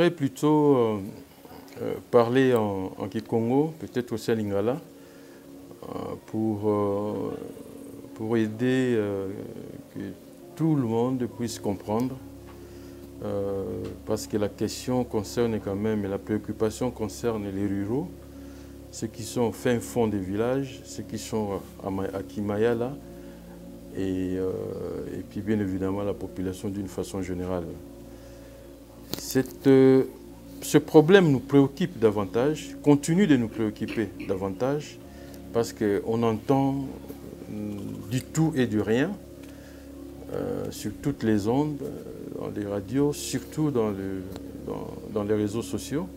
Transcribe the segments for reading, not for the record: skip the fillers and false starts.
J'aimerais plutôt parler en Kikongo, peut-être aussi à Lingala, pour aider que tout le monde puisse comprendre, parce que la question concerne quand même, et la préoccupation concerne les ruraux, ceux qui sont au fin fond des villages, ceux qui sont à Kimayala, et puis bien évidemment la population d'une façon générale. Ce problème nous préoccupe davantage, continue de nous préoccuper davantage, parce qu'on entend du tout et du rien sur toutes les ondes, dans les radios, surtout dans les réseaux sociaux.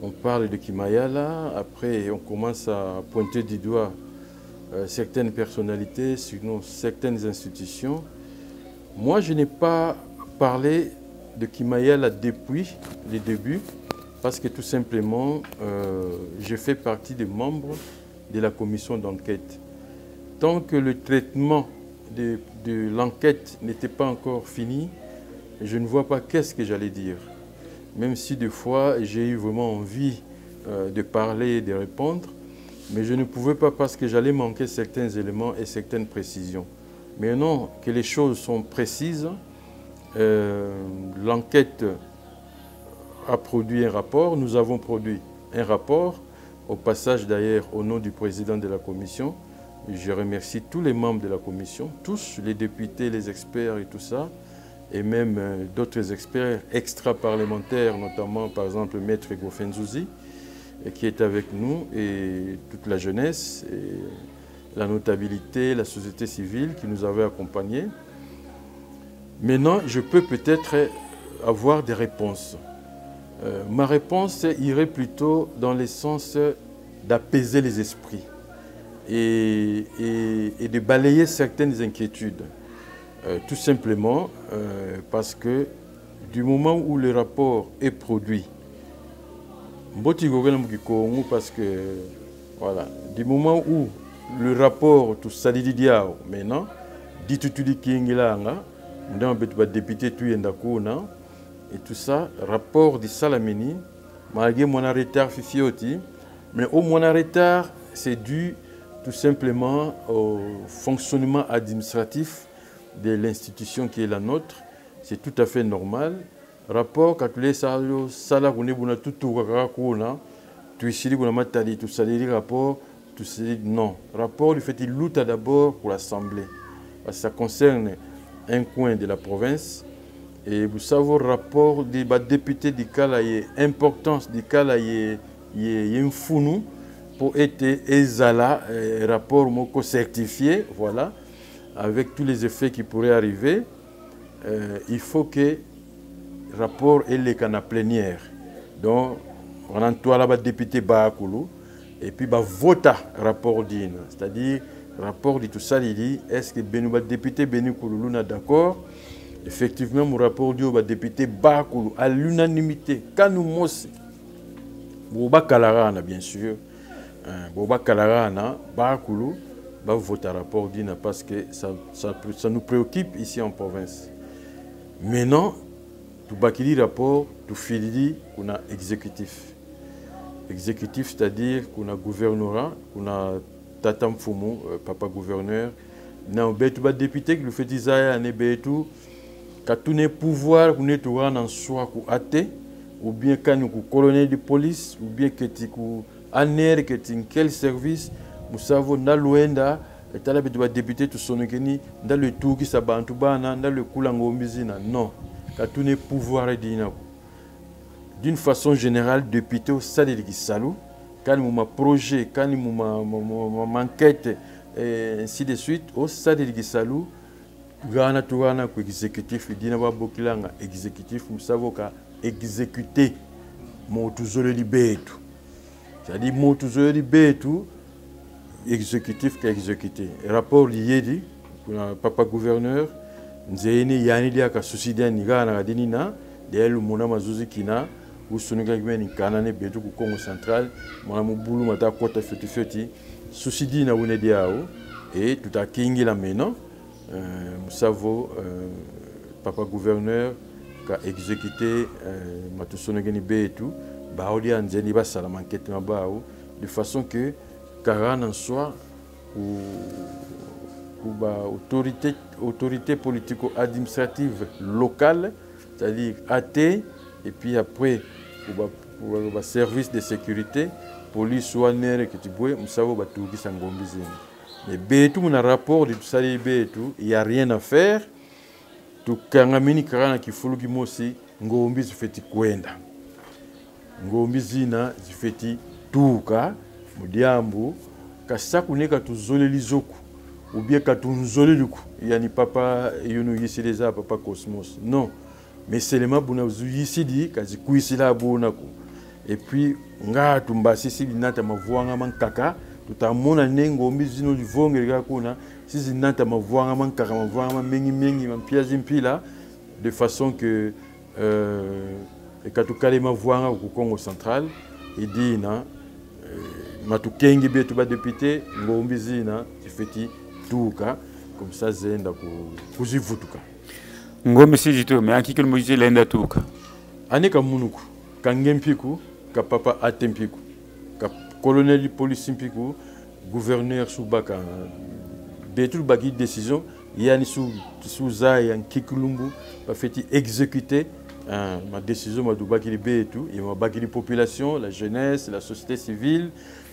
On parle de Kimayala, après on commence à pointer du doigt certaines personnalités, sinon certaines institutions. Moi, je n'ai pas parlé de Kimayala depuis les débuts, parce que tout simplement, je fais partie des membres de la commission d'enquête. Tant que le traitement de l'enquête n'était pas encore fini, je ne vois pas qu'est-ce que j'allais dire. Même si des fois, j'ai eu vraiment envie de parler et de répondre, mais je ne pouvais pas parce que j'allais manquer certains éléments et certaines précisions. Maintenant que les choses sont précises, l'enquête a produit un rapport, nous avons produit un rapport, au passage d'ailleurs au nom du président de la commission. Je remercie tous les membres de la commission, tous les députés, les experts et tout ça, et même d'autres experts extra-parlementaires, notamment par exemple Maître Gofenzouzi, qui est avec nous, et toute la jeunesse, et la notabilité, la société civile qui nous avait accompagnés. Maintenant, je peux peut-être avoir des réponses. Ma réponse irait plutôt dans le sens d'apaiser les esprits et de balayer certaines inquiétudes. Tout simplement parce que du moment où le rapport est produit, parce que voilà, du moment où le rapport tout salididiao maintenant, dit tout dit kingilanga, on député tout yendakuna et tout ça, rapport de Salamini, malgré mon retard fifioti, mais au mon retard, c'est dû tout simplement au fonctionnement administratif de l'institution qui est la nôtre. C'est tout à fait normal. Rapport quand les salaires on tout tu sais qu'on a matali tout ça rapport tout c'est non rapport du fait il lutte d'abord pour l'Assemblée parce que ça concerne un coin de la province et vous savez rapport des députés du cas là est importance du cas là est un founou pour être ezala rapport moko certifié voilà avec tous les effets qui pourraient arriver. Il faut que le rapport est le canal plénière. Donc, on a un député Bakoulou et puis voter rapport d'INA. C'est-à-dire, rapport de tout ça, il dit est-ce que le député Beni Kouloulou est d'accord? Effectivement, mon rapport dit au député Bakoulou à l'unanimité. Quand nous mossi, Boba Kalarana, bien sûr, Boba Kalarana, Bakoulou, va voter rapport d'INA parce que ça nous préoccupe ici en province. Maintenant, tout bakili rapport, tout fili, qu'on a exécutif. Exécutif, c'est-à-dire qu'on a gouvernorat, qu'on a Tata Mfumu, papa gouverneur, n'a pas député qui le fait Isaïa, n'est tout, quand tout n'est pouvoir, qu'on est tout en soi, qu'on athée, ou bien quand nous colonel de police, ou bien que tu aner, que tu quel service, nous savons dans l'ouenda, et tu as député tout son dans le tout qui s'abantou, dans le coulango mizina, non. Quand tout n'est pouvoir d'une façon générale, député au Sadi de Salou, quand nous avons projet, quand nous avons enquête, et ainsi de suite, au Sadi de Salou, Gana Tourana, exécutif, Dinaba Bokilanga, exécutif, nous savons qu'à exécuter Motuzole Libetu. C'est-à-dire Motuzole Libetu, exécutif qui a exécuté. Rapport lié dit, papa gouverneur, Nzeni yani dia ka suicidia ni gana dinina de lu mona mazuzi kina ou sonuga gwen kanane betu ku Congo central mona mubulu mata kota feti suicidi na wone diao et tout a kingi la maintenant nous savons papa gouverneur ka exécuter matusonogeni betu baoli anzeli basala enquête na bao de façon que karan en soit ou autorité politico-administrative locale, c'est-à-dire AT, et puis après pour le service de sécurité, police ou ANR que tu vois, nous savons que tout qui s'engombe. Mais betu mon rapport de tout ça betu, il y a rien à faire. Tout kangamini karana qui fulu qui mosi ngombi zifeti kwenda. Ngombi zina zifeti tuka mudiambu kasakuneka tuzole lizoku ou bien katunzole luku. Yani papa yunu yisi déjà papa Cosmos. Non. Mais seulement buna yisi di kazi kuisi la bonako. Et puis nga tumbasi si binata mavuanga mankaka tutamona ngombi zino livonge kuna si zinata mavuanga mankaka mavuanga mengi mampiazi mpila de façon que katukale mavuanga au Congo central et dit na matukengi betu ba député ngombi zina tifeti tuka comme ça zenda kuzivutuka ngombi si jitu mais akikelo moje lenda tuka aneka munuku kangempiku ka papa atempiku ka colonel de police mpiku gouverneur Soubaka betul baki décision yani sous zaya kikulumbu ba feti exécuter ma décision ma dubaki libé et tout et ma baki la population, la jeunesse, la société civile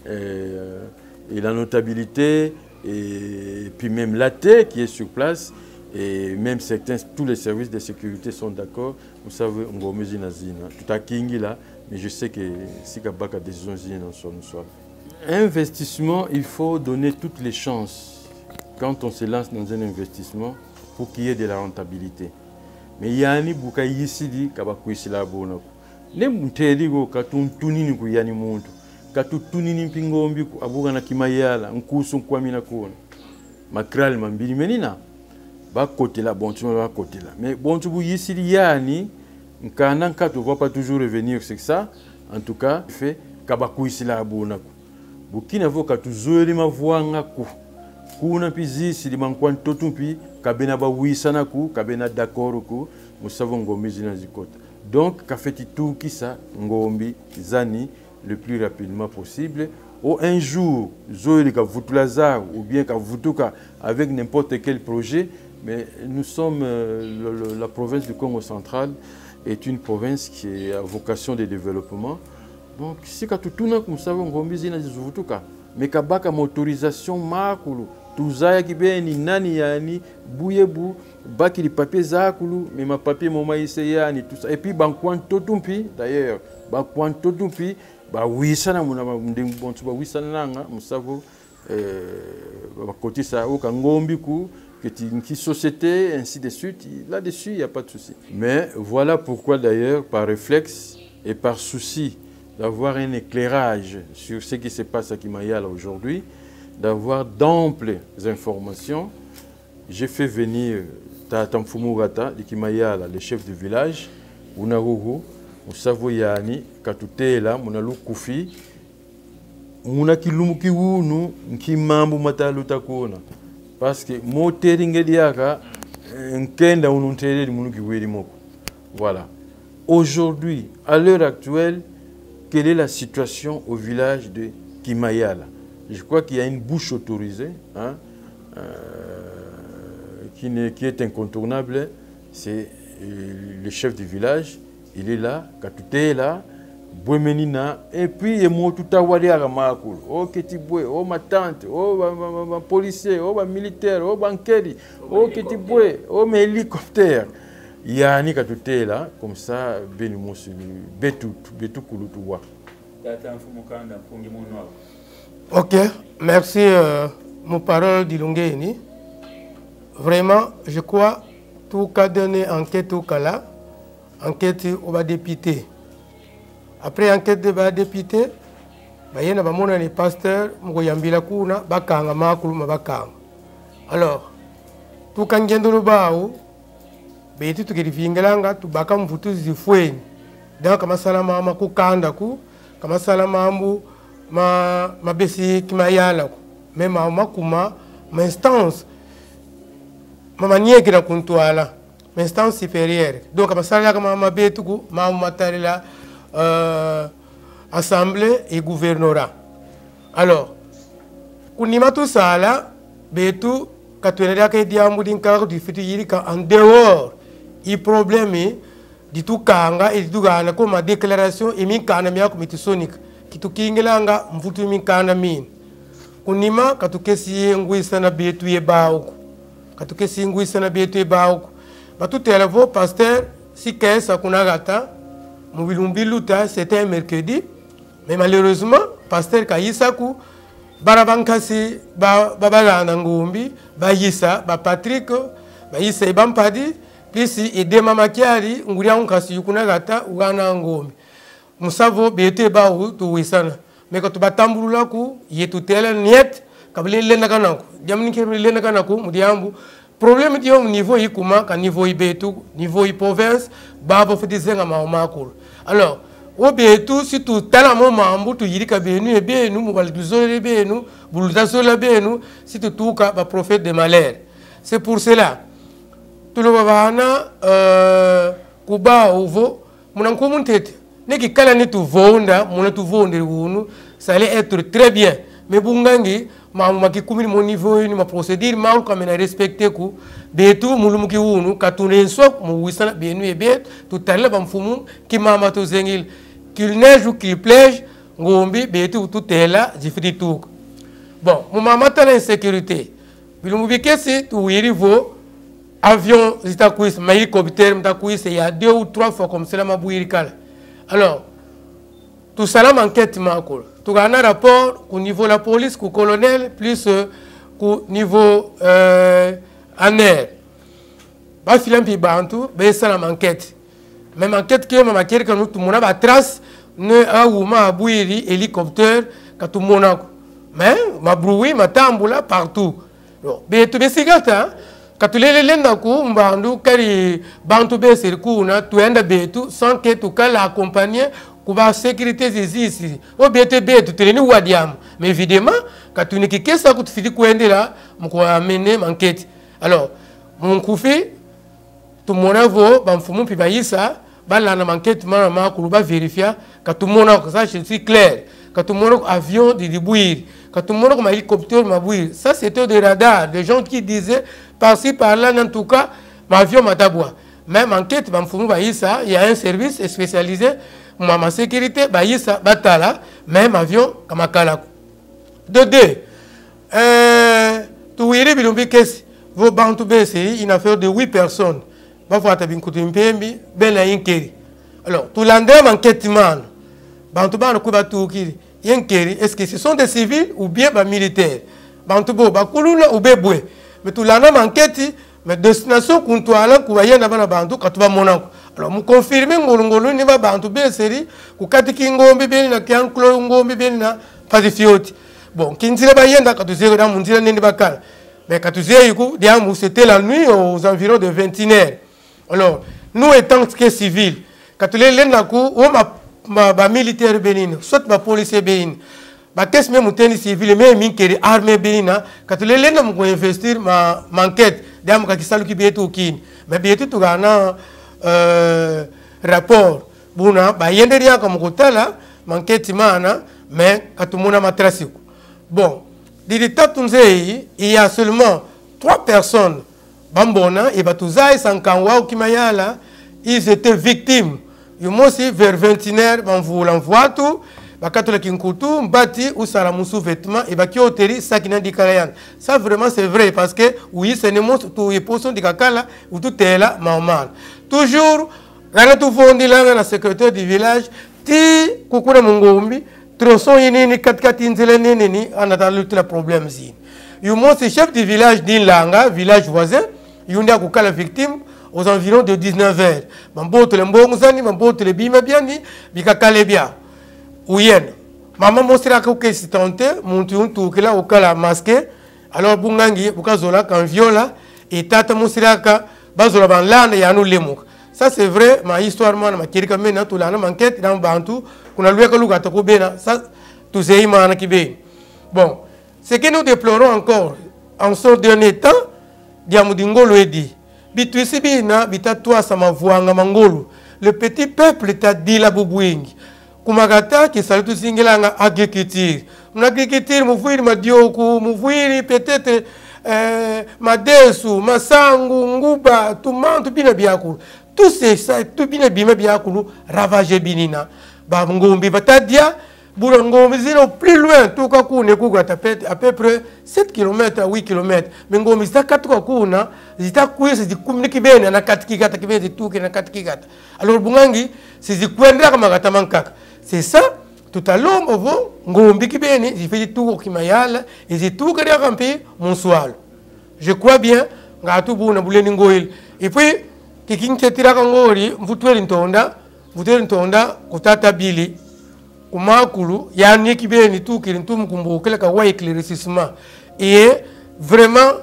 et la notabilité et puis même l'AT qui est sur place et même certains tous les services de sécurité sont d'accord. Vous savez on va mesure nazina tout à kingi là mais je sais que si kabaka décision zina nous soit investissement, il faut donner toutes les chances quand on se lance dans un investissement pour qu'il y ait de la rentabilité. Mais il y a un bouka ici dit kabakuisi la bonako. Ne muteli go katuntunini ku yani muntu. Katutunini mpingombi ku abuga na kimayala nkusu kwamina kuona. Makral mambili menina. Ba côté là bon tu ba côté là. Mais bon tu bu ici yani nkana nkato va pas toujours revenir c'est ça. En tout cas, fait kabakuisi la bonako. Bukina voka tuzoeli mavuanga ku. Kuna pizi si limankwan totumpi kabena ba wisana ku kabena d'accord ku musavo ngombi zina zikota. Donc kafeti tout qui ça ngombi zani le plus rapidement possible ou un jour zoeli ka vutulaza ou bien ka vutuka avec n'importe quel projet mais nous sommes la province du Congo central est une province qui a vocation de développement. Donc si ka tutuna ku musavo ngombi zina zivutuka mais kabaka motorisation makulu tuzaya kibeni nani yani buyebu baki li papier zakulu mais ma papier moma yani tout ça et puis bankwan totumpi d'ailleurs bankwan totumpi ba wisana muna ndingu bontu ba wisana nanga musavo ba côté ça au kangombi ku que société ainsi de suite là-dessus il y a pas de souci mais voilà pourquoi d'ailleurs par réflexe et par souci d'avoir un éclairage sur ce qui se passe à Kimayala aujourd'hui, d'avoir d'amples informations. J'ai fait venir Tata Mfumugata de Kimayala, le chef du village, Unarugu, Musavoyani, Katutela, Munalu Kufi, Munakilumuki Wunu, Nkimambu Matalutakuna. Parce que Moteringediaka, Nkenda Ununteri Munuki Wirimoko. Voilà. Aujourd'hui, à l'heure actuelle, quelle est la situation au village de Kimayala? Je crois qu'il y a une bouche autorisée hein, qui est incontournable. C'est le chef du village. Il est là, Katute est là, Bouemenina, et puis il y a tout à Wadi Aramakul. Oh Ketiboué, oh ma tante, oh ma policier, oh ma militaire, oh bankeri, oh Ketiboué, oh mes hélicoptères. Il y a un Katute là, comme ça, Benimosu, Betou Kulutuwa. Ok, merci mon parole d'Ilungéni. Vraiment, je crois tout cas donné enquête au cas là, enquête au bas député. Après enquête de bas député, il y a des pasteurs, Mogoyambila Kuna, Bakanga, Makulu, Bakanga. Alors, tout quand il y a le baou, il y a des vingalanga, tout bakam vutu zifoué. Donc, ma salama ma kukanda ku, kama salama ambu ma besi kimayala ku. Mais ma kuma ma instance ma manière qui na kuntuala. instance supérieure. Donc, assemblée et gouvernorat. Alors, kunima tout ça là, betu katuenera ke diambu dinka du fiti en dehors, il problème di tout kanga et du gana comme ma déclaration et min kana miya comme sonic qui tout kingilanga mfutu min kana min. Kunima katu kesi ngui sana betu e baoko. Katu kesi ngui sana betu e baoko. Batu televo pasteur si kesa kunagata mubilumbiluta c'était un mercredi. Mais malheureusement, pasteur Kayisaku, Barabankasi, Babalana Ngumbi, Bayisa, Patrick, Bayisa et Bampadi, plus et Demamakiari, Nguriankasi, Yukunagata, Ugana Ngumbi. Nous savons, Bété Baou, tout Wissana. Mais quand tu vas tamboulaku, il est tout tel, niet, Kabli Lenakanaku, Diamnik Lenakanaku, Mudiambu. Problème du niveau Ikuma, qu'à niveau Ibetu, niveau Ipovens, Babo Fetizenga Maomakul. Alors, au bétou, si tout tel moment, tu yirika benu et benu, moubalduzo et benu, bouldazo la benu, si tout cas, va prophète de malheur. C'est pour cela. Tout le monde, Kuba, Ovo, mon encommun tête. N'est que calani tu vonda, mon tu vonde, ça allait être très bien. Mais Bungangi, ma qui commune mon niveau, ma procédure, ma comme elle a respecté coup, bétou, moulumuki unu, katouné sok, mon wissana, benu et bête, tout à l'heure, m'foumou, qui m'a matou zengil. Qu'il neige ou qu'il pleuve, Ngombi, Bétou, tout est là, j'ai fait tout. Bon, mon maman a l'insécurité. Puis, le c'est tout, il faut avion, hélicoptère, il y a 2 ou 3 fois comme cela, ma bouirikal. Alors, tout ça, l'enquête, tout a un rapport au niveau de la police, au colonel, plus au niveau en air. Bah, filam pi bantu, bah, ça l'enquête. Même enquête que ma maquette quand tout le monde a trace ne a ou ma bouiri hélicoptère quand tout le monde a mais ma brouille ma tamboula partout mais tu sais gata quand tu les lenda ko mbandu kari bantu be ser ko na tu enda betu sans que tu kala accompagner pour la sécurité ici au bete betu tu ni wadiam mais évidemment quand tu ne que ça que tu fais ko ende là mon ko amener enquête alors mon koufi tout mon avo bamfumu pi bayisa bala na enquête ma ko ba vérifier quand tout mon ça je suis clair quand tout mon avion de bouir quand tout mon hélicoptère ma bouir ça c'était des radars des gens qui disaient par-ci par-là en tout cas ma avion ma tabwa même enquête bamfumu bayisa il y a un service spécialisé ma sécurité bayisa batala même avion kamakala de deux tu wiri bilumbi kesi vos bantu besi une affaire de 8 personnes. Alors, tout l'endroit enquête man. Est-ce que ce sont des civils ou bien des militaires? Mais tout l'endroit enquête, mais destination qu'on doit aller pour aller dans la bantu quand tu vas monter. Alors, nous confirmons que nous va bantu bien série, que Katikingo bien na Kianklo ngombi bien na Pazifioti. Bon, Kinzira bayenda quand tu sais dans mon dire n'est pas calme. Mais quand tu sais, c'était la nuit aux environs de 21h. Alors, nous étant que civils, quand tu les lènes ma militaire bénin, soit ma policier bénin, ma caisse même tennis civil, mais une armée bénin, quand tu les lènes pour investir ma enquête, d'âme qui salut qui bête au kin. Mais bien tout gana rapport, bon, bah y a rien comme côté là, enquête mana, mais quand tout le monde a matracé. Bon, il y a seulement 3 personnes. Bambona et Batouza et Sankanwa ou Kimayala, ils étaient victimes. Ils m'ont aussi vers 21h, on vous l'envoie tout. Bakatole Kinkutu, Mbati ou Saramoussou vêtements et Bakioteri, Sakina di Karayan. Ça vraiment c'est vrai parce que oui, c'est une monstre, tout est poisson di Kakala ou tout est là, normal. Toujours, quand tout fondi là, la secrétaire du village, ti Kukura Mungombi, tronçon yini, 4-4 inzele nini, on a dans le problème. Ils m'ont ce chef du village d'Inlanga, village voisin. Il y a la victime aux environs de 19h. Mambote le mbongzani, mambote le bima biani, bikakale bia. Ouyen. Maman mostra que c'est tenté, monte un tour que là au cas masqué. Alors bungangi, bukazola quand viola et tata mostra que bazola ban lande ya nous lemok. Ça c'est vrai, ma histoire man ma kirika mena tout la enquête dans bantu, qu'on a loué que luga to bena. Ça tout c'est imana kibe. Bon, ce que nous déplorons encore en ce dernier temps, Diamudingo le dit. Bituisi bina bitatua sama vuanga mangolu. Le petit peuple t'a dit la bubwingi. Kumagata qui salutu singilanga agriculture. Mon agriculture mouvuiri madioku, mouvuiri peut-être madesu, masangu, nguba, tumantu bina biakulu. Tout ça, tout bina bima biakulu ravage binina. Ba ngombi batadia. Ngombi zino plus loin, tout cas koune kouga à peu près 7 km à 8 km. Mais ngombi zita 4 kouna, zita kouye c'est communiquer bien na 4 kigata qui vient de tout na 4 kigata. Alors bungangi c'est zikwendra kama gata mankaka. C'est ça tout à l'heure ovo ngombi ki bene zifeli tout kimayala et c'est tout que rampi monsoal. Je crois bien ngatu buna buleni ngoil. Et puis kikintetira kangori mvutweli ntonda kutata bili. Kumakulu yani kibeni tu kirintum kumbukela ka wa éclaircissement et vraiment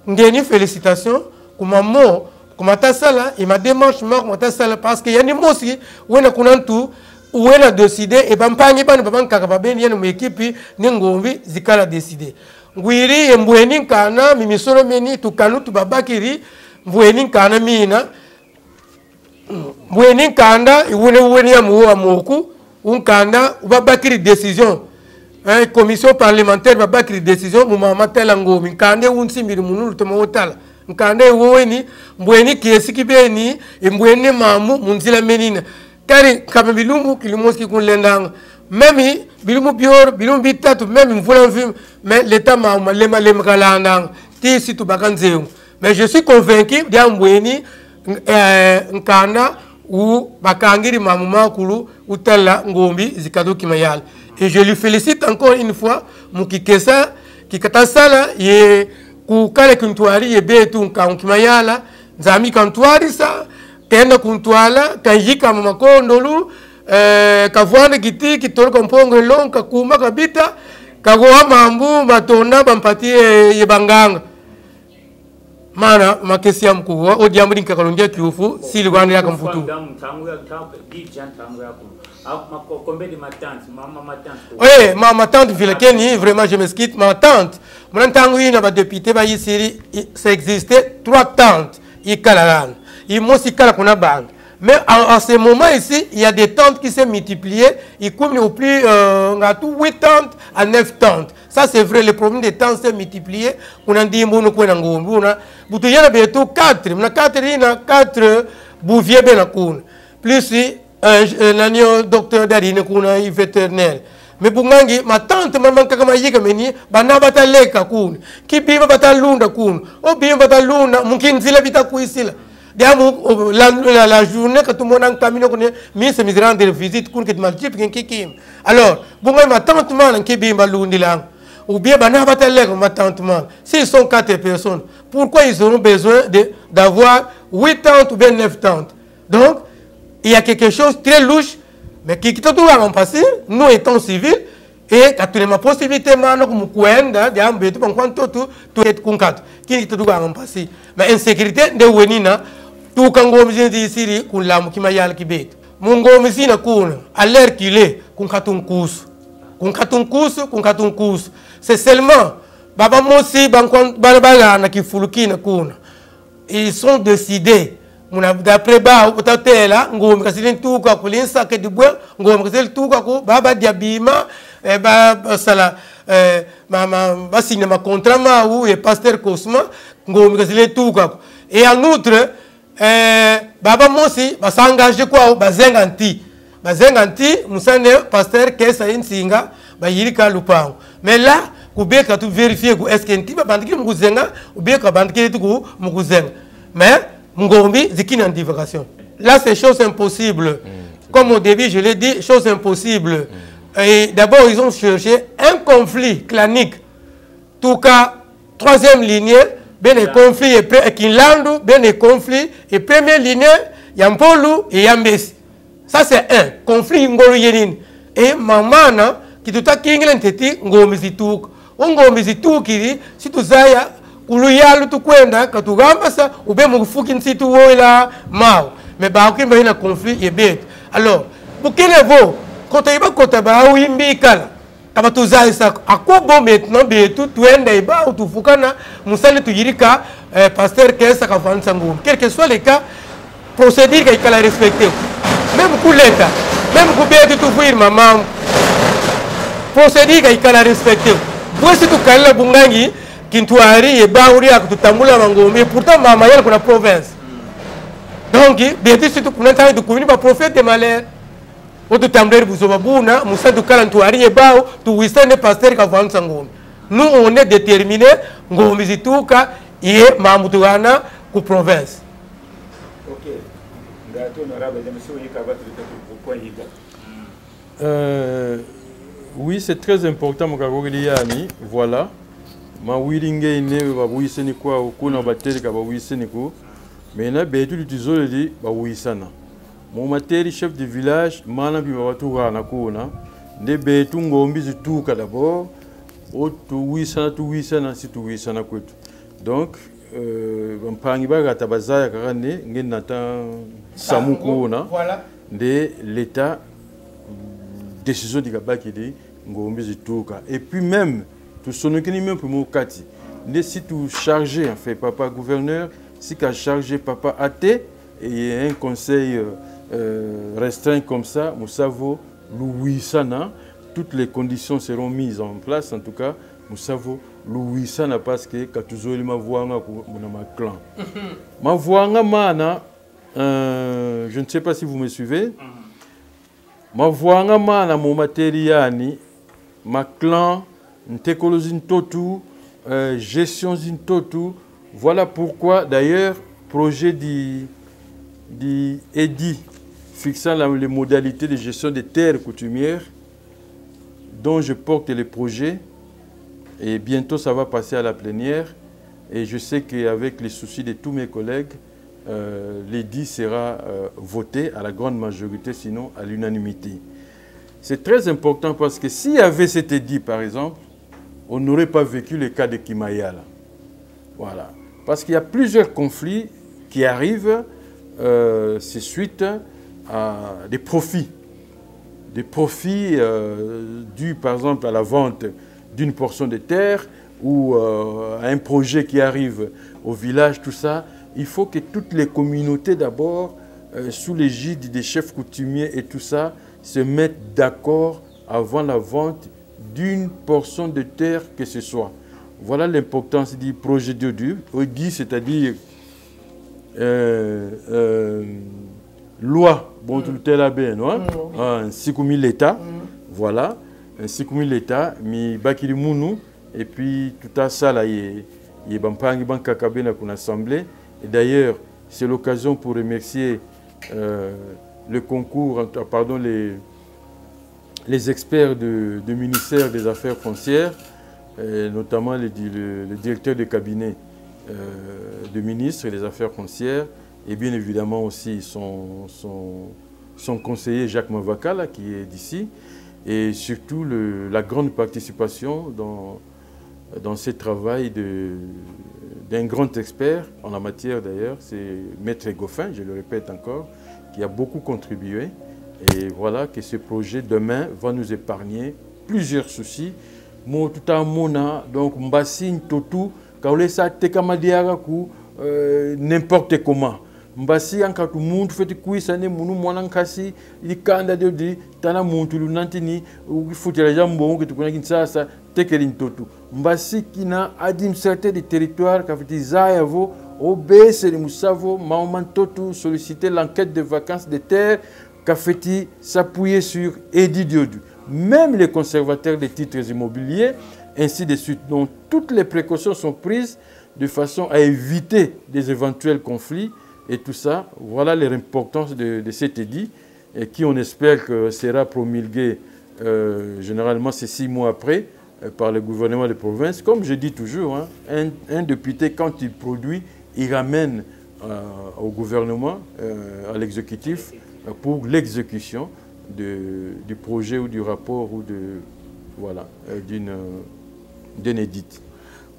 ngeni félicitations kumamo kumata sala et ma démarche kumata sala parce que yani mosi wena kunantu wena décider et bampangi bana babanka kababeni yani mu équipe ni ngombi zikala décider ngwiri embweni kana mimisoro meni tukanu tubabakiri mbweni kana mina mbweni kanda iwene ya muwa moku un kanda va bakiri décision commission parlementaire va bakiri décision muma matela ngomi kande un simbiri munulu to motala nkande woweni mbweni kiesi kibeni mbweni mamu munzila menina kari kama bilumbu kilimoski kunlendanga même bilumbu bior bilumbu bitatu même mvula mvim mais l'état mamu lema kalanda ti situ bakanzeu mais je suis convaincu dia mbweni nkanda ou bakangiri mamu makulu utala ngombi zikado kimayala. Et je lui félicite encore une fois mukikesa kikatasala ye kukale kuntuari ye betu nkimayala nzami kantuari sa tenda kuntwala kanjika mamakondolu kavwana kiti kitolo kompongo lonka kuma kabita kagoa mambu matonda bampatie ye banganga. Mana makesi ya mkubwa odiamuri nkakalongia kiufu sili gwani yaka mfutu. Oui, ma tante Vilekeni, vraiment je m'excuse, ma tante. Mon tango ina ba député ba yisiri, ça existait 3 tantes ikalalan. Il mosi kala kuna bande. Mais en ce moment ici, il y a des tantes qui s'est multipliées, il comme au plus 8 tantes à 9 tantes. Ça c'est vrai, le problème des tantes s'est multiplié. On a dit mon ko na ngombi, on a butuyana beto 4, on a 4 bouvier ben akuna. Plus nanio docteur Darine kuna vétérinaire. Mais bungangi ma tante maman kama yika meni bana bataleka kuna. Kibima batalunda kuna. O bima batalunda mukinzila bitakuisila. La journée que tout le monde a caminé, mais c'est misérable de visite pour que tu m'as dit. Alors, bon, ma tante man qui bimba l'undilang, ou bien ma tante man. S'ils sont 4 personnes, pourquoi ils auront besoin d'avoir 8 tantes ou bien 9 tantes? Donc, il y a quelque chose de très louche, mais qui te doit en passer, nous étant civils, et quand tu as ma possibilité, tout est concret, qui te doit en passer. Mais insécurité de Wenina. Tout kango mzindi isiri kunlamu kimayala kibet. Mungo mzina kuna à qu'il est kunkatunkusu. C'est seulement baba mosi bankon balabala na kifuluki na kuna. Ils sont décidés. D'après ba utatela ngom kasili tuka kulinsa ke dibwa ngom kasili tuka ko baba diabima ba sala mama basine ma contrat ma ou et pasteur Cosma ngom kasili tuka. Et en outre baba mosi basangage kwa bazenganti musane pasteur kesa insinga bayirika lupango mais là kubeka tu vérifier ko est-ce que ntiba bandiki mukuzenga ubeka bandiki tu mukuzenga mais ngombi zikina en divagation là c'est chose impossible comme au début je l'ai dit chose impossible et d'abord ils ont cherché un conflit clanique tout cas troisième lignée bien les conflits et Kinlandu, bien les conflits et première ligne, Yampolu et Yambesi. Ça c'est un conflit ngolo yenin. Et maman qui tout a kinglen teti ngomizituk. Ngomizituk kiri si tu zaya uluyalu tu kwenda katugamba sa ube mufuki nsitu woila mao. Mais ba okimba ina conflit et bête. Alors, pour quel niveau quand tu vas kota ba wimbi kala Kama tuzaisa, à quoi bon maintenant, tu es iba ou tu fukana, musale tu yirika, pasteur Kessa Kafan Sangoum. Quel que soit les cas, procédure qu'il faut respecter. Même pour l'État, même pour bien tout ouvrir maman, procédure qu'il faut respecter. Pour ce que Kala Bungangi, Kintuari et Baouri à Tamula Mangom, et pourtant maman il y a la province. Donc, bien sûr, tout le temps de commune va prophète de malheur. Au tout tamler vous obabuna, Moussa du Kalantuari et Bao, tout Wissan et pasteur Kafan Sangoum. Nous, on est déterminés, Ngomizituka et Mamoutouana pour province. Ok. Oui, c'est très important, mon Kagogiliani. Voilà. Ma Willingue ne va wiseni quoi au coup, n'a pas tel qu'à wiseni quoi. Mais là, ben, tu l'utilises, dit, bah wisana. Mon matériel chef de village, mana bi ma tout rana kuna. Ne betu ngombi tout d'abord. O tu wisana si tu wisana quoi. Donc, mpangi baga tabazaya karane ngenata samukuna. Voilà. De l'État décision de Gabaki de ngombi tout. Et puis même, tout son même pour mon kati. Ne si tu chargé en fait papa gouverneur, si tu as chargé papa athée et un conseil restreint comme ça, nous savons Louis Sana, toutes les conditions seront mises en place. En tout cas, nous savons Louis Sana parce que quand tu as ma voix ma clan, ma voix mana, je ne sais pas si vous me suivez, ma voix mana mon matériel ma clan, n'técologie totu, gestion totu. Voilà pourquoi d'ailleurs projet d'EDI fixant les modalités de gestion des terres coutumières dont je porte les projets et bientôt ça va passer à la plénière et je sais qu'avec les soucis de tous mes collègues l'EDI sera voté à la grande majorité sinon à l'unanimité. C'est très important parce que s'il y avait cet EDI par exemple, on n'aurait pas vécu le cas de Kimaya là. Voilà. Parce qu'il y a plusieurs conflits qui arrivent, c'est suite à des profits. Des profits dus par exemple à la vente d'une portion de terre ou à un projet qui arrive au village, tout ça. Il faut que toutes les communautés d'abord, sous l'égide des chefs coutumiers et tout ça, se mettent d'accord avant la vente d'une portion de terre que ce soit. Voilà l'importance du projet d'ODU, c'est-à-dire loi, bon, tout le bien, ainsi comme l'État, voilà, ainsi comme l'État, mais Bakiri Mounou, et puis tout ça là, il y a Bampangi Bankakabe dans l'Assemblée. Et d'ailleurs, c'est l'occasion pour remercier le concours, pardon, les experts du ministère des Affaires foncières, notamment le directeur de cabinet du ministre des Affaires foncières et bien évidemment aussi son conseiller Jacques Mavakala qui est d'ici et surtout la grande participation dans ce travail d'un grand expert en la matière d'ailleurs, c'est Maître Goffin, je le répète encore, qui a beaucoup contribué et voilà que ce projet demain va nous épargner plusieurs soucis. Mo tout à mona donc mbassin totu kaule sa tekamadiara ku n'importe comment mbasi anka tout monde fait kuisane munu mwana nkasi ikanda de tana muntu lunantini ufutela jambo que tu connais kinshasa tekelin totu mbasi kina administrateur du territoire kafiti zayavo obese le musavo maman totu solliciter l'enquête de vacances de terre kafiti s'appuyer sur Edi Diodu. Même les conservateurs des titres immobiliers, ainsi de suite. Donc, toutes les précautions sont prises de façon à éviter des éventuels conflits et tout ça. Voilà l'importance de cet édit et qui, on espère, que sera promulgué généralement c'est 6 mois après par le gouvernement de province. Comme je dis toujours, hein, un député, quand il produit, il ramène au gouvernement, à l'exécutif, pour l'exécution du projet ou du rapport ou voilà, d'une édite.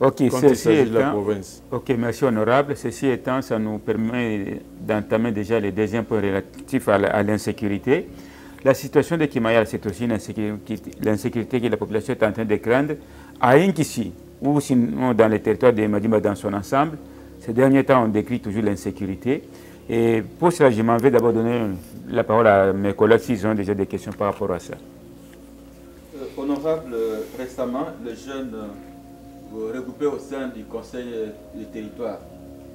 Ok, ceci étant, de la province. Ok, merci honorable. Ceci étant, ça nous permet d'entamer déjà le deuxième point relatif à l'insécurité. La situation de Kimaya, c'est aussi l'insécurité que la population est en train de craindre à Inkisi ou sinon dans les territoires de Madima dans son ensemble. Ces derniers temps, on décrit toujours l'insécurité. Et pour cela, je m'en vais d'abord donner la parole à mes collègues s'ils ont déjà des questions par rapport à ça. Honorable, récemment, les jeunes regroupés au sein du Conseil du territoire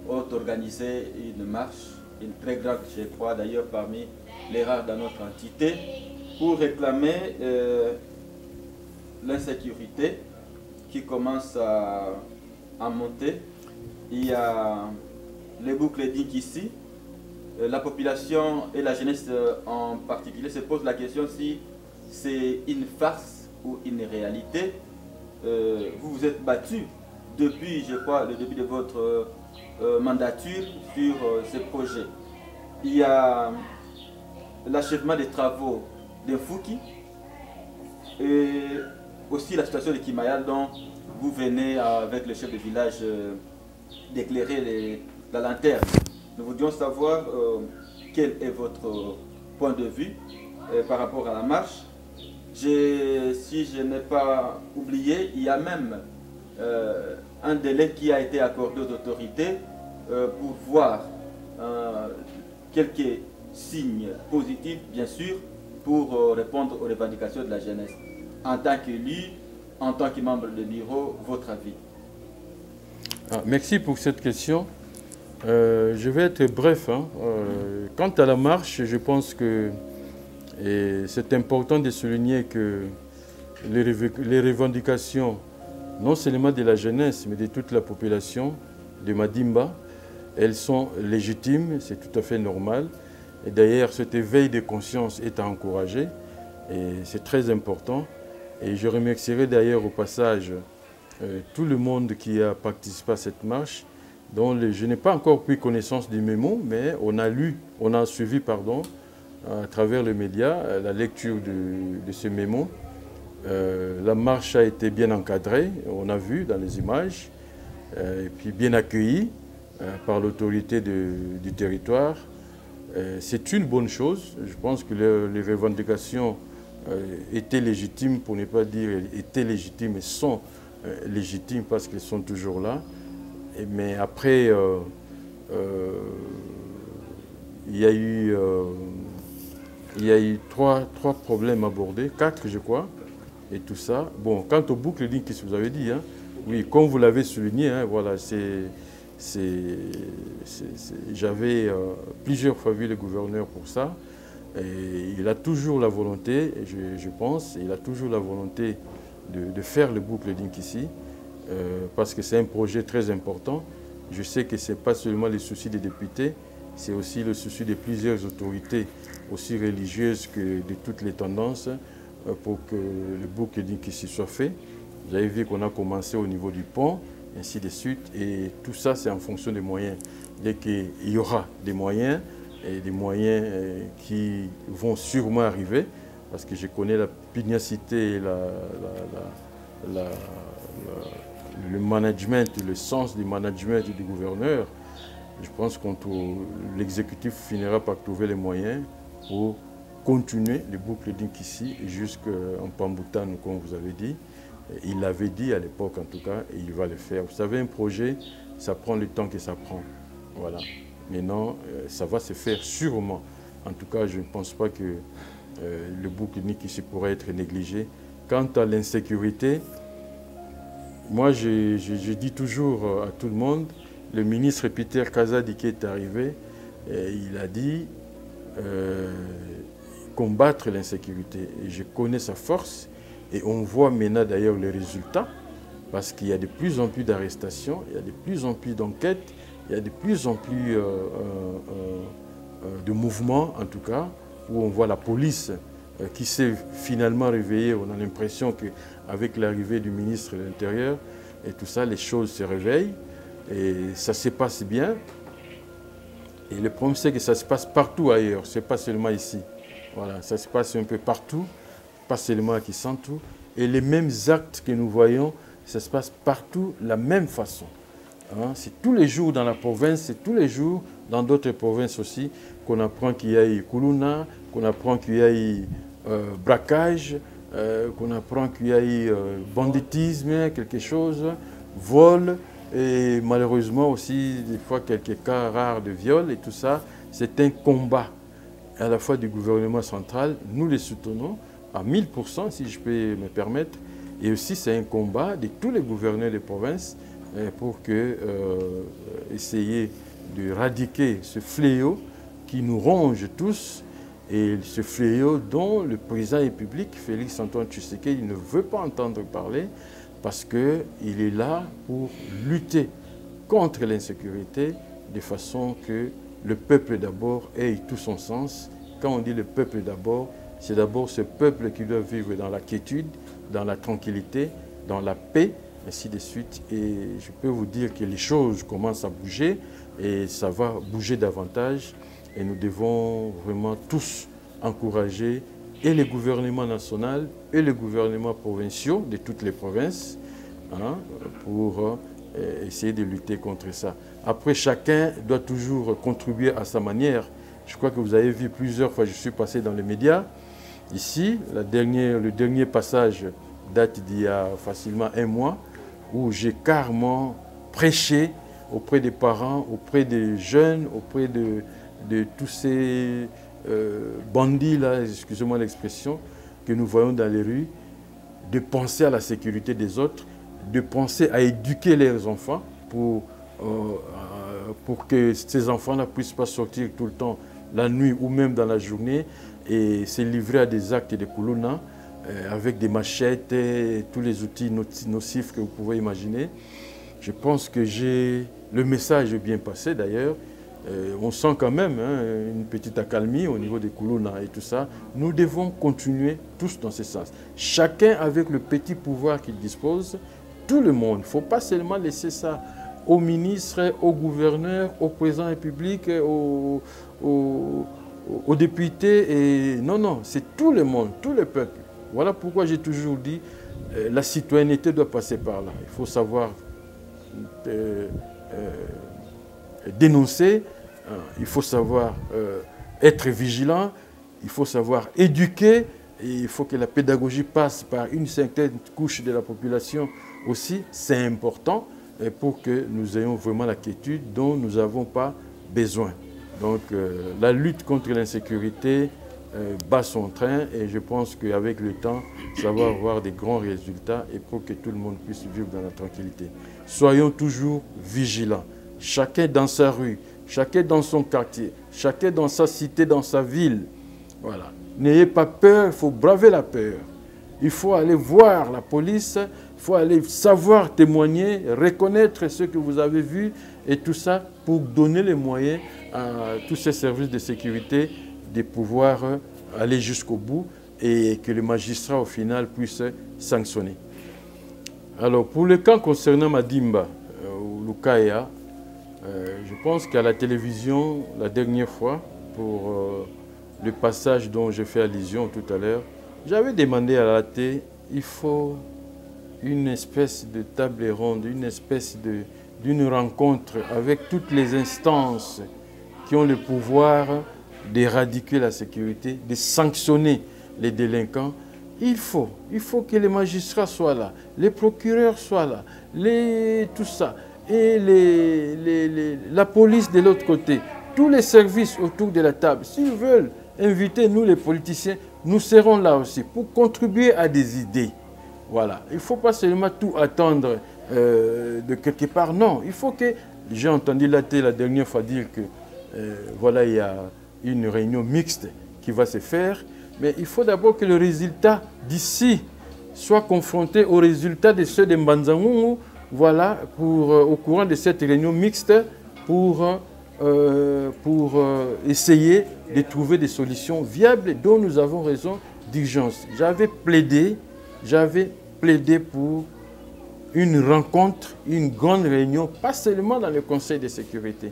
ont organisé une marche, une très grande, je crois d'ailleurs parmi les rares dans notre entité, pour réclamer l'insécurité qui commence à monter. Il y a les boucles dignes ici. La population et la jeunesse en particulier se posent la question si c'est une farce ou une réalité. Vous vous êtes battu depuis, je crois, le début de votre mandature sur ce projet. Il y a l'achèvement des travaux de Fouki et aussi la situation de Kimayal dont vous venez avec le chef de village d'éclairer la lanterne. Nous voudrions savoir quel est votre point de vue par rapport à la marche. Si je n'ai pas oublié, il y a même un délai qui a été accordé aux autorités pour voir quelques signes positifs, bien sûr, pour répondre aux revendications de la jeunesse. En tant qu'élu, en tant que membre du bureau, votre avis? Merci pour cette question. Je vais être bref. Quant à la marche, je pense que c'est important de souligner que les revendications, non seulement de la jeunesse, mais de toute la population de Madimba, elles sont légitimes, c'est tout à fait normal. Et d'ailleurs, cet éveil de conscience est à encourager et c'est très important. Et je remercierai d'ailleurs au passage tout le monde qui a participé à cette marche, dont je n'ai pas encore pris connaissance du mémo, mais on a suivi, à travers les médias, la lecture de ce mémo. La marche a été bien encadrée, on a vu dans les images, et puis bien accueillie par l'autorité du territoire. C'est une bonne chose. Je pense que les revendications étaient légitimes, pour ne pas dire étaient légitimes, et sont légitimes parce qu'elles sont toujours là. Mais après, il y a eu trois problèmes abordés, 4 je crois, et tout ça. Bon, quant aux boucles dignes, qu'est-ce que vous avez dit, hein? Oui, comme vous l'avez souligné, hein, voilà, j'avais plusieurs fois vu le gouverneur pour ça. Et il a toujours la volonté, je pense, il a toujours la volonté de faire le boucle dignes ici, parce que c'est un projet très important. Je sais que ce n'est pas seulement le souci des députés, c'est aussi le souci de plusieurs autorités, aussi religieuses que de toutes les tendances, pour que le boucle dignes ici soit fait. Vous avez vu qu'on a commencé au niveau du pont, ainsi de suite, et tout ça c'est en fonction des moyens. Dès qu'il y aura des moyens, et des moyens qui vont sûrement arriver, parce que je connais la pugnacité et le management, le sens du management du gouverneur. Je pense que l'exécutif finira par trouver les moyens pour continuer les boucles dignes ici jusqu'en Pamboutane, comme vous avez dit. Il l'avait dit à l'époque en tout cas, et il va le faire. Vous savez, un projet, ça prend le temps que ça prend. Voilà. Maintenant, ça va se faire sûrement. En tout cas, je ne pense pas que le boucle dignes ici pourrait être négligé. Quant à l'insécurité, moi, je dis toujours à tout le monde, le ministre Peter Kazadi qui est arrivé, il a dit combattre l'insécurité. Et je connais sa force et on voit maintenant d'ailleurs les résultats parce qu'il y a de plus en plus d'arrestations, il y a de plus en plus d'enquêtes, il y a de plus en plus de mouvements en tout cas, où on voit la police qui s'est finalement réveillée. On a l'impression qu'avec l'arrivée du ministre de l'Intérieur et tout ça, les choses se réveillent et ça se passe bien. Et le problème, c'est que ça se passe partout ailleurs, ce n'est pas seulement ici. Voilà, ça se passe un peu partout, pas seulement à Kisantu. Et les mêmes actes que nous voyons, ça se passe partout de la même façon. Hein, c'est tous les jours dans la province, c'est tous les jours dans d'autres provinces aussi qu'on apprend qu'il y a eu Kuluna, qu'on apprend qu'il y a eu braquage, qu'on apprend qu'il y a eu banditisme, quelque chose, vol. Et malheureusement aussi, des fois, quelques cas rares de viol et tout ça, c'est un combat à la fois du gouvernement central, nous les soutenons à 1000%, si je peux me permettre, et aussi c'est un combat de tous les gouverneurs des provinces pour essayer de éradiquer ce fléau qui nous ronge tous, et ce fléau dont le président république, Félix Antoine Tshisekedi, ne veut pas entendre parler parce qu'il est là pour lutter contre l'insécurité de façon que le peuple d'abord ait tout son sens. Quand on dit le peuple d'abord, c'est d'abord ce peuple qui doit vivre dans la quiétude, dans la tranquillité, dans la paix, ainsi de suite. Et je peux vous dire que les choses commencent à bouger et ça va bouger davantage. Et nous devons vraiment tous encourager et les gouvernements nationaux et les gouvernements provinciaux de toutes les provinces pour essayer de lutter contre ça. Après, chacun doit toujours contribuer à sa manière. Je crois que vous avez vu plusieurs fois, je suis passé dans les médias. Ici, le dernier passage date d'il y a facilement un mois, où j'ai carrément prêché auprès des parents, auprès des jeunes, auprès de tous ces bandits-là, excusez-moi l'expression, que nous voyons dans les rues, de penser à la sécurité des autres, de penser à éduquer leurs enfants pour que ces enfants ne puissent pas sortir tout le temps la nuit ou même dans la journée et se livrer à des actes de kuluna avec des machettes et tous les outils nocifs que vous pouvez imaginer. Je pense que le message est bien passé d'ailleurs. On sent quand même une petite accalmie au niveau des kuluna et tout ça. Nous devons continuer tous dans ce sens. Chacun avec le petit pouvoir qu'il dispose, tout le monde. Il ne faut pas seulement laisser ça aux ministres, aux gouverneurs, au président république, aux députés. Et non, non, c'est tout le monde, tout le peuple. Voilà pourquoi j'ai toujours dit la citoyenneté doit passer par là. Il faut savoir dénoncer, il faut savoir être vigilant, il faut savoir éduquer, et il faut que la pédagogie passe par une certaine couche de la population aussi. C'est important pour que nous ayons vraiment la quiétude dont nous n'avons pas besoin. Donc la lutte contre l'insécurité bat son train et je pense qu'avec le temps, ça va avoir des grands résultats et pour que tout le monde puisse vivre dans la tranquillité. Soyons toujours vigilants, chacun dans sa rue, chacun dans son quartier, chacun dans sa cité, dans sa ville. Voilà. N'ayez pas peur, il faut braver la peur. Il faut aller voir la police, il faut aller savoir témoigner, reconnaître ce que vous avez vu et tout ça pour donner les moyens à tous ces services de sécurité de pouvoir aller jusqu'au bout et que le magistrat au final puisse sanctionner. Alors pour le cas concernant Madimba ou Lukaya, je pense qu'à la télévision, la dernière fois, pour le passage dont j'ai fait allusion tout à l'heure, j'avais demandé à la télé, il faut une espèce de table ronde, une espèce d'une rencontre avec toutes les instances qui ont le pouvoir d'éradiquer la sécurité, de sanctionner les délinquants. Il faut que les magistrats soient là, les procureurs soient là, tout ça, et la police de l'autre côté, tous les services autour de la table. S'ils veulent inviter nous les politiciens, nous serons là aussi pour contribuer à des idées. Voilà. Il ne faut pas seulement tout attendre de quelque part. Non, il faut que... J'ai entendu la dernière fois dire que voilà, il y a une réunion mixte qui va se faire. Mais il faut d'abord que le résultat d'ici soit confronté au résultat de ceux de Mbanzangungu, voilà, au courant de cette réunion mixte pour essayer de trouver des solutions viables dont nous avons raison d'urgence. J'avais plaidé pour une rencontre, une grande réunion, pas seulement dans le Conseil de sécurité,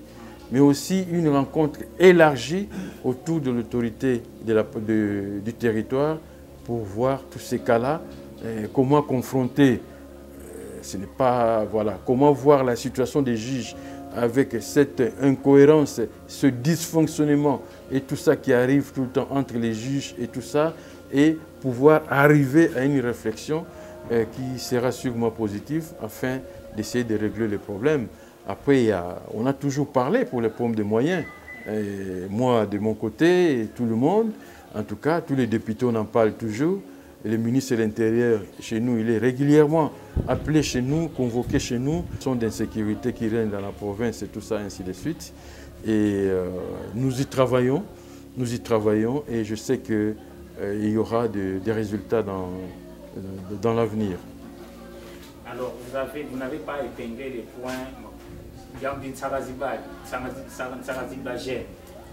mais aussi une rencontre élargie autour de l'autorité du territoire pour voir tous ces cas-là, comment confronter, comment voir la situation des juges avec cette incohérence, ce dysfonctionnement et tout ça qui arrive tout le temps entre les juges et tout ça, et pouvoir arriver à une réflexion qui sera sûrement positif afin d'essayer de régler les problèmes. Après, on a toujours parlé pour les problèmes de moyens. Et moi, de mon côté, et tout le monde, en tout cas, tous les députés, on en parle toujours. Et le ministre de l'Intérieur, chez nous, il est régulièrement appelé chez nous, convoqué chez nous. Ce sont des insécurités qui règnent dans la province et tout ça, ainsi de suite. Et nous y travaillons et je sais qu'il y aura des résultats dans l'avenir. Alors, vous n'avez pas épinglé les points. Saraziba gère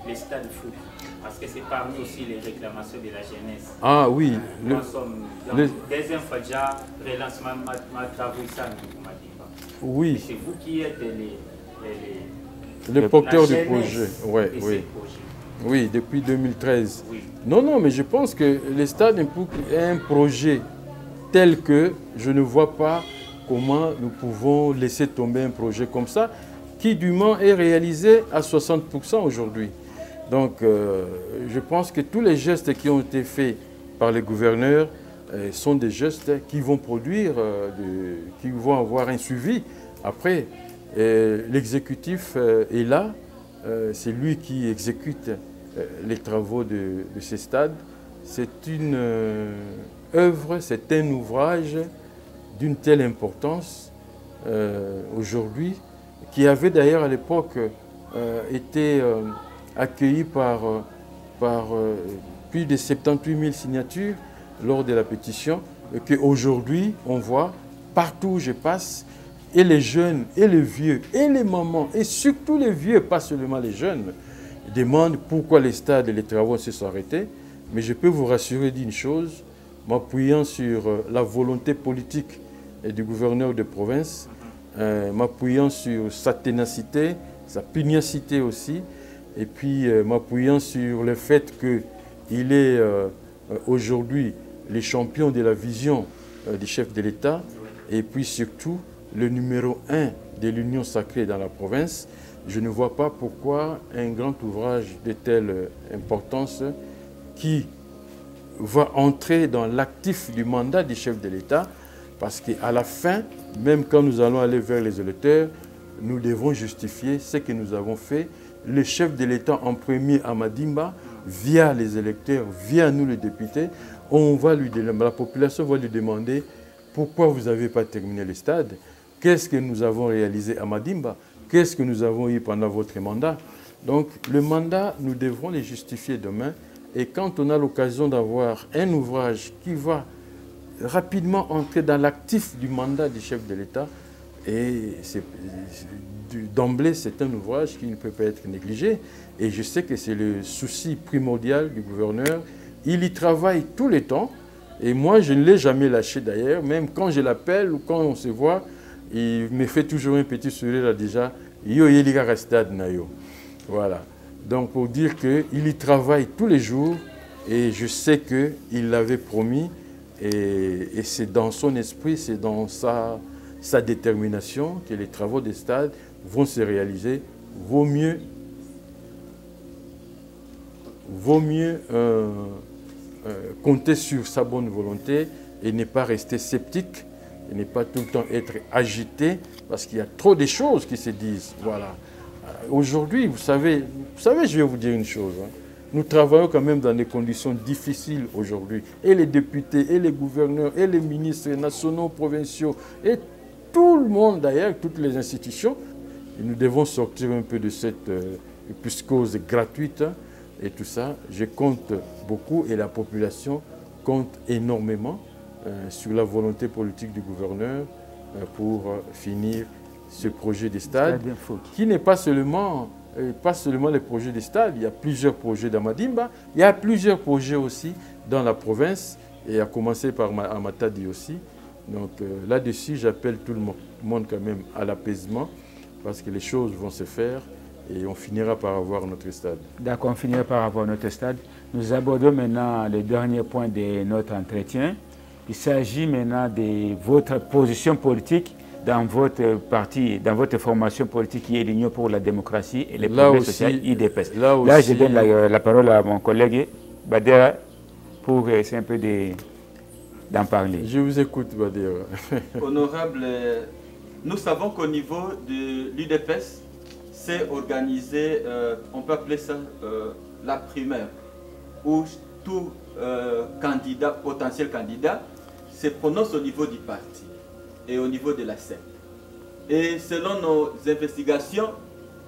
les stades de foot, parce que c'est parmi aussi les réclamations de la jeunesse. Ah oui. Nous sommes dans le deuxième déjà relancement oui. C'est vous qui êtes les porteurs du projet. Ouais, oui. Oui, depuis 2013. Oui. Non, mais je pense que le stade est un projet tel que je ne vois pas comment nous pouvons laisser tomber un projet comme ça, qui du moins est réalisé à 60% aujourd'hui. Donc, je pense que tous les gestes qui ont été faits par les gouverneurs sont des gestes qui vont produire, qui vont avoir un suivi. Après, l'exécutif est là, c'est lui qui exécute les travaux de ces stades. C'est une œuvre, c'est un ouvrage d'une telle importance aujourd'hui, qui avait d'ailleurs à l'époque été accueilli par plus de 78 000 signatures lors de la pétition, et qu'aujourd'hui on voit partout où je passe, et les jeunes, et les vieux, et les mamans, et surtout les vieux, pas seulement les jeunes, demandent pourquoi les stades et les travaux se sont arrêtés. Mais je peux vous rassurer d'une chose, m'appuyant sur la volonté politique du gouverneur de province, m'appuyant sur sa ténacité, sa pugnacité aussi, et puis m'appuyant sur le fait qu'il est aujourd'hui le champion de la vision du chef de l'État, et puis surtout le numéro 1 de l'Union sacrée dans la province. Je ne vois pas pourquoi un grand ouvrage de telle importance qui va entrer dans l'actif du mandat du chef de l'État, parce qu'à la fin, même quand nous allons aller vers les électeurs, nous devons justifier ce que nous avons fait. Le chef de l'État en premier à Madimba, via les électeurs, via nous les députés, la population va lui demander pourquoi vous n'avez pas terminé le stade, qu'est-ce que nous avons réalisé à Madimba, qu'est-ce que nous avons eu pendant votre mandat. Donc le mandat, nous devrons les justifier demain. Et quand on a l'occasion d'avoir un ouvrage qui va rapidement entrer dans l'actif du mandat du chef de l'État, et d'emblée, c'est un ouvrage qui ne peut pas être négligé. Et je sais que c'est le souci primordial du gouverneur. Il y travaille tous les temps. Et moi, je ne l'ai jamais lâché d'ailleurs. Même quand je l'appelle ou quand on se voit, il me fait toujours un petit sourire là déjà. Yo yeliga stade na yo. Voilà. Donc pour dire qu'il y travaille tous les jours. Et je sais qu'il l'avait promis. Et c'est dans son esprit, c'est dans sa détermination que les travaux des stades vont se réaliser. Vaut mieux compter sur sa bonne volonté et ne pas rester sceptique, et ne pas tout le temps être agité, parce qu'il y a trop de choses qui se disent. Voilà. Aujourd'hui, vous savez, je vais vous dire une chose. Nous travaillons quand même dans des conditions difficiles aujourd'hui. Et les députés, et les gouverneurs, et les ministres nationaux, provinciaux, et tout le monde d'ailleurs, toutes les institutions. Et nous devons sortir un peu de cette psychose gratuite et tout ça. Je compte beaucoup et la population compte énormément sur la volonté politique du gouverneur pour finir ce projet de stade qui n'est pas seulement les projets de stade. Il y a plusieurs projets dans Madimba, il y a plusieurs projets aussi dans la province, et à commencer par Matadi aussi. Donc là-dessus, j'appelle tout le monde quand même à l'apaisement, parce que les choses vont se faire et on finira par avoir notre stade. D'accord, on finira par avoir notre stade. Nous abordons maintenant le dernier point de notre entretien. Il s'agit maintenant de votre position politique dans votre parti, dans votre formation politique qui est l'Union pour la démocratie et les progrès sociaux, IDPS. Là, je donne la parole à mon collègue Badera pour essayer un peu de d'en parler. Je vous écoute, Badir. Honorable, nous savons qu'au niveau de l'UDPS, c'est organisé, on peut appeler ça la primaire, où tout candidat, potentiel candidat, se prononce au niveau du parti et au niveau de la scène. Et selon nos investigations,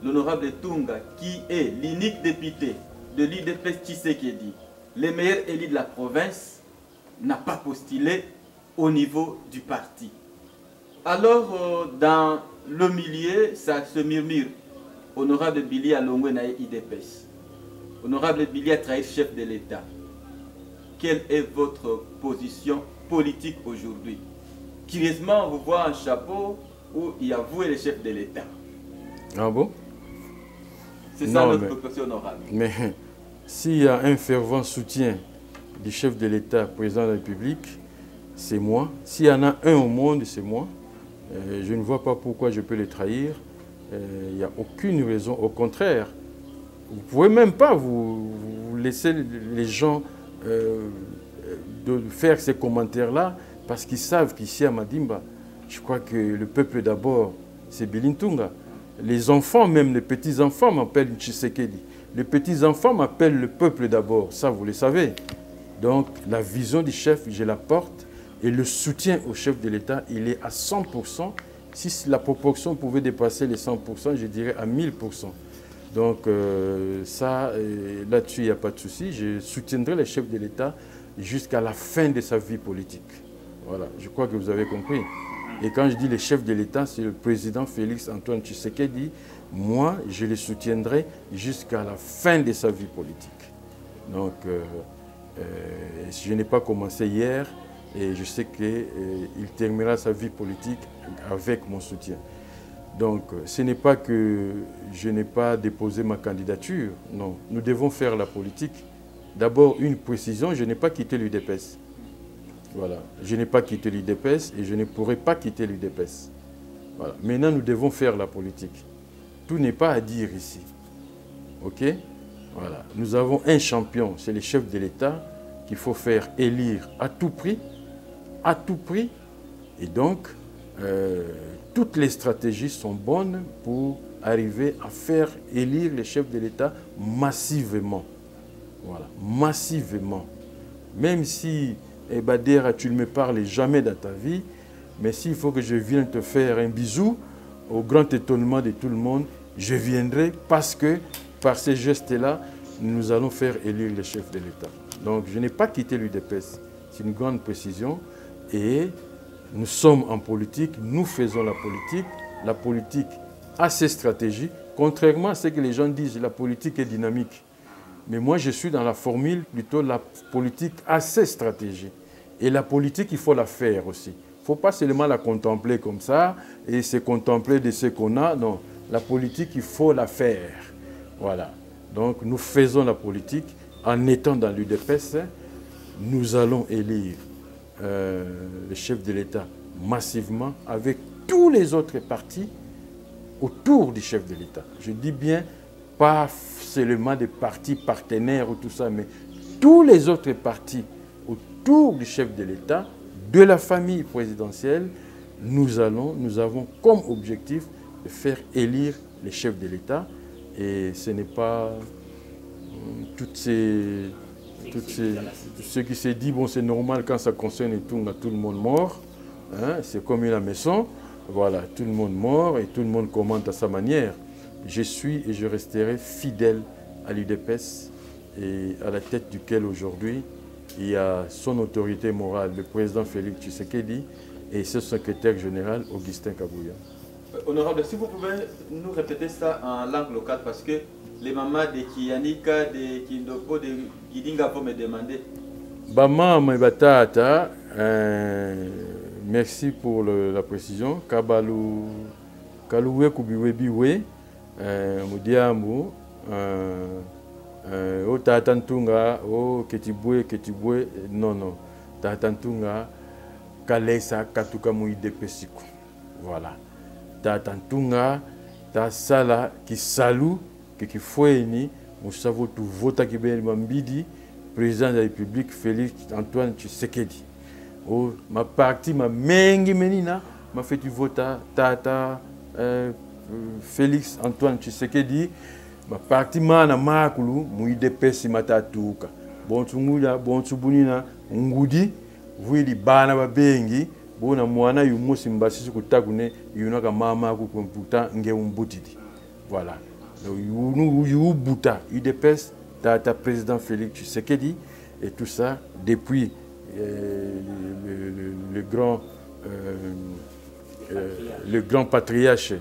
l'honorable Tunga, qui est l'unique député de l'UDPS Tshisekedi, le meilleur élu de la province, n'a pas postulé au niveau du parti. Alors, dans le milieu, ça se murmure. Honorable Billy Alongwe Nae IDPS. Honorable Billy a trahi chef de l'État. Quelle est votre position politique aujourd'hui? Curieusement, on vous voit un chapeau où il y a vous et le chef de l'État. Ah bon? C'est ça notre position honorable. Mais s'il y a un fervent soutien du chef de l'État, président de la République, c'est moi. S'il y en a un au monde, c'est moi. Je ne vois pas pourquoi je peux le trahir. Il n'y a aucune raison. Au contraire, vous ne pouvez même pas vous laisser les gens de faire ces commentaires-là parce qu'ils savent qu'ici à Madimba, je crois que le peuple d'abord, c'est Billy Tunga. Les enfants, même les petits-enfants m'appellent Tshisekedi. Les petits-enfants m'appellent le peuple d'abord. Ça, vous le savez. Donc, la vision du chef, je la porte. Et le soutien au chef de l'État, il est à 100%. Si la proportion pouvait dépasser les 100%, je dirais à 1000%. Donc, ça, là-dessus, il n'y a pas de souci. Je soutiendrai le chef de l'État jusqu'à la fin de sa vie politique. Voilà, je crois que vous avez compris. Et quand je dis le chef de l'État, c'est le président Félix Antoine Tshisekedi. Moi, je le soutiendrai jusqu'à la fin de sa vie politique. Donc, je n'ai pas commencé hier et je sais qu'il terminera sa vie politique avec mon soutien. Donc, ce n'est pas que je n'ai pas déposé ma candidature. Non, nous devons faire la politique. D'abord, une précision, je n'ai pas quitté l'UDPS. Voilà, je n'ai pas quitté l'UDPS et je ne pourrai pas quitter l'UDPS. Voilà. Maintenant, nous devons faire la politique. Tout n'est pas à dire ici. OK? Voilà. Nous avons un champion, c'est le chef de l'État qu'il faut faire élire à tout prix. À tout prix. Et donc, toutes les stratégies sont bonnes pour arriver à faire élire le chef de l'État massivement. Voilà, massivement. Même si, Badera, tu ne me parles jamais dans ta vie, mais s'il faut que je vienne te faire un bisou, au grand étonnement de tout le monde, je viendrai parce que par ces gestes-là, nous allons faire élire le chef de l'État. Donc, je n'ai pas quitté l'UDPS. C'est une grande précision. Et nous sommes en politique, nous faisons la politique. La politique a ses stratégies. Contrairement à ce que les gens disent, la politique est dynamique. Mais moi, je suis dans la formule, plutôt la politique a ses stratégies. Et la politique, il faut la faire aussi. Il ne faut pas seulement la contempler comme ça et se contempler de ce qu'on a. Non, la politique, il faut la faire. Voilà. Donc, nous faisons la politique. En étant dans l'UDPS, nous allons élire le chef de l'État massivement avec tous les autres partis autour du chef de l'État. Je dis bien, pas seulement des partis partenaires ou tout ça, mais tous les autres partis autour du chef de l'État, de la famille présidentielle, nous avons comme objectif de faire élire les chefs de l'État. Et ce n'est pas ce qui s'est dit, bon, c'est normal quand ça concerne tout le monde mort. Hein, c'est comme une maison. Voilà, tout le monde mort et tout le monde commente à sa manière. Je suis et je resterai fidèle à l'UDPS et à la tête duquel aujourd'hui il y a son autorité morale, le président Félix Tshisekedi et son secrétaire général Augustin Kabouya. Honorable, si vous pouvez nous répéter ça en langue locale parce que les mamans de Kiyanika, de Kindopo, de Gidinga vont me demander. Maman Batata, merci pour la précision. Kabalou Kalouwe Kubiwebiwe, Mudiamu, O Tatantunga, O Ketibwe, non, Tatantunga, Kalesa Katuka Mouidepesiku. Voilà. Tatantunga, ta sala qui salue, qui foueni, Moussavo Vota Kibel Mambidi, président de la République Félix Antoine Tshisekedi. ma parti ma mengi menina ma fait vota tata Félix Antoine Tshisekedi ma parti mana makulu muide pesi matatuka bontu nguya bontu bunina ngudi vuili bana babengi bona mwana yumusi mbasisi kutakune yunaka mama ku computer nge umbutidi voilà donc yubuta UDPS tata président Félix Tshisekedi et tout ça depuis le grand patriarche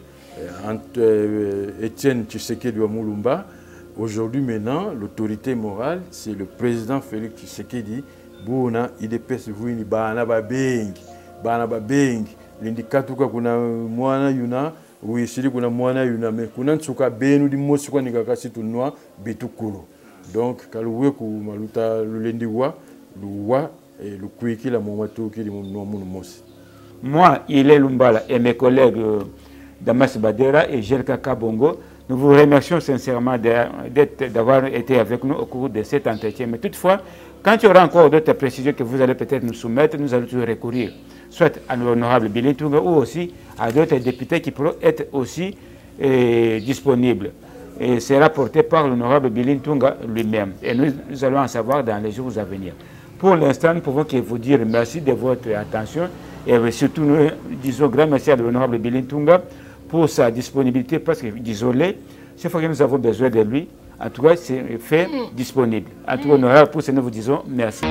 Étienne Tshisekedi wa Mulumba. Aujourd'hui maintenant, l'autorité morale, c'est le président Félix Tshisekedi. Bona IDPS vuini bana babengi lindikatuka kuna mwana yuna uisili kuna mwana yuna me kuna nsuka benu di mosi kwa nikakasi tunwa bitukulu. Donc kaluwe ku maluta lulendiwa luwa et le kuiki la momatoki di mosi. Moi, Ile Lumbala et mes collègues Damas Badera et Jelka Kabongo, nous vous remercions sincèrement d'avoir été avec nous au cours de cet entretien. Mais toutefois, quand il y aura encore d'autres précisions que vous allez peut-être nous soumettre, nous allons toujours recourir soit à l'honorable Billy Ntunga ou aussi à d'autres députés qui pourront être aussi disponibles. Et sera porté par l'honorable Billy Ntunga lui-même. Et nous allons en savoir dans les jours à venir. Pour l'instant, nous pouvons que vous dire merci de votre attention et surtout nous disons grand merci à l'honorable Billy Ntunga pour sa disponibilité parce que désolé, chaque fois que nous avons besoin de lui, en tout cas c'est fait disponible. En tout cas, honorable, pour ce nous vous disons merci.